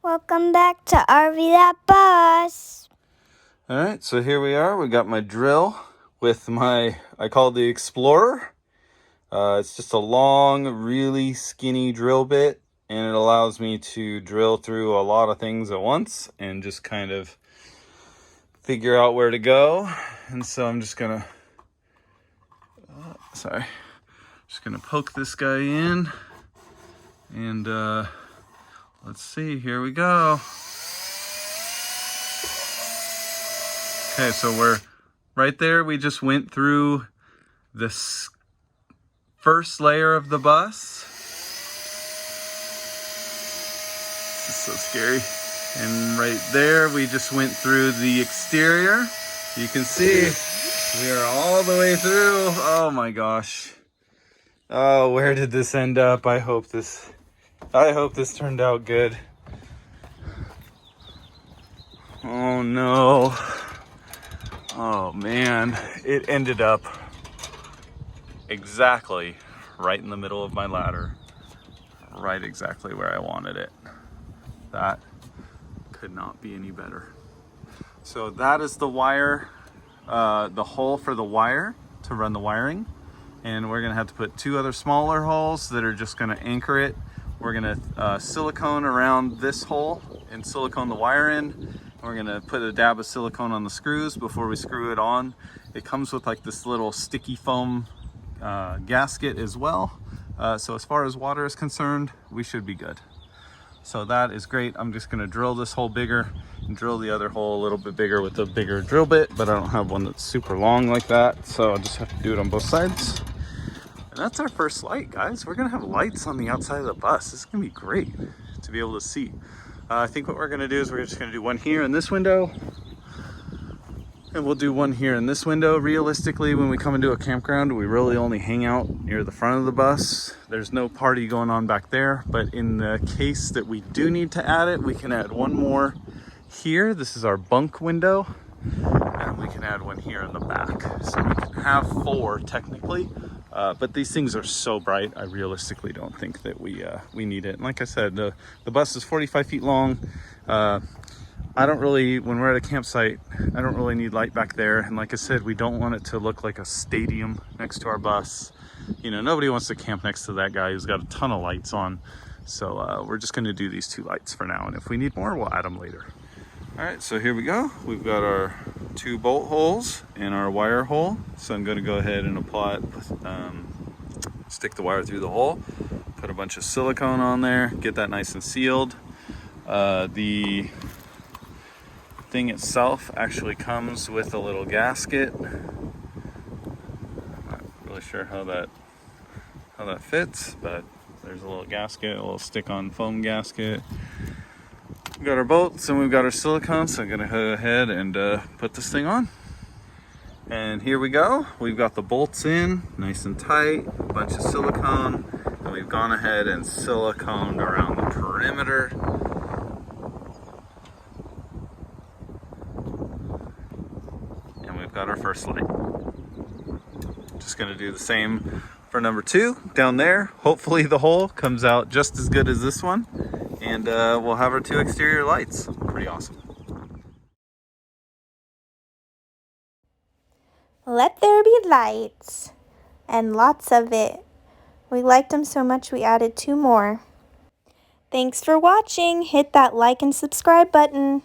Welcome back to RV That Bus. Alright, so here we are. We got my drill with I call it the Explorer. It's just a long, really skinny drill bit, and it allows me to drill through a lot of things at once and just kind of figure out where to go. And so I'm just gonna, poke this guy in, and let's see, here we go. Okay, so we're right there. We just went through this first layer of the bus. This is so scary. And right there, we just went through the exterior. You can see we are all the way through. Oh my gosh. Oh, where did this end up? I hope this turned out good. Oh no. Oh man, it ended up exactly right in the middle of my ladder. Right exactly where I wanted it. That could not be any better. So that is the wire, the hole for the wire to run the wiring. And we're gonna have to put two other smaller holes that are just gonna anchor it. We're gonna silicone around this hole and silicone the wire in. We're gonna put a dab of silicone on the screws before we screw it on. It comes with like this little sticky foam gasket as well. So as far as water is concerned, we should be good. So that is great. I'm just gonna drill this hole bigger and drill the other hole a little bit bigger with a bigger drill bit, but I don't have one that's super long like that. So I'll just have to do it on both sides. And that's our first light, guys. We're gonna have lights on the outside of the bus. This is gonna be great to be able to see. I think what we're gonna do is we're just gonna do one here in this window, and we'll do one here in this window. Realistically, when we come into a campground, we really only hang out near the front of the bus. There's no party going on back there, but in the case that we do need to add it, we can add one more here. This is our bunk window, and we can add one here in the back. So we can have four technically, but these things are so bright, I realistically don't think that we need it. And like I said, the bus is 45 feet long. I don't really, when we're at a campsite, I don't really need light back there. And like I said, we don't want it to look like a stadium next to our bus. You know, nobody wants to camp next to that guy who's got a ton of lights on. So we're just gonna do these two lights for now. And if we need more, we'll add them later. All right, so here we go. We've got our two bolt holes and our wire hole. So I'm gonna go ahead and apply it, stick the wire through the hole, put a bunch of silicone on there, get that nice and sealed. The thing itself actually comes with a little gasket. I'm not really sure how that fits, but there's a little gasket, a little stick-on foam gasket. We've got our bolts and we've got our silicone, so I'm gonna go ahead and put this thing on. And here we go. We've got the bolts in, nice and tight, a bunch of silicone, and we've gone ahead and siliconed around the perimeter. And we've got our first light. Just gonna do the same for number two down there. Hopefully the hole comes out just as good as this one. And we'll have our two exterior lights. Pretty awesome. Let there be lights, and lots of it. We liked them so much we added two more. Thanks for watching. Hit that like and subscribe button.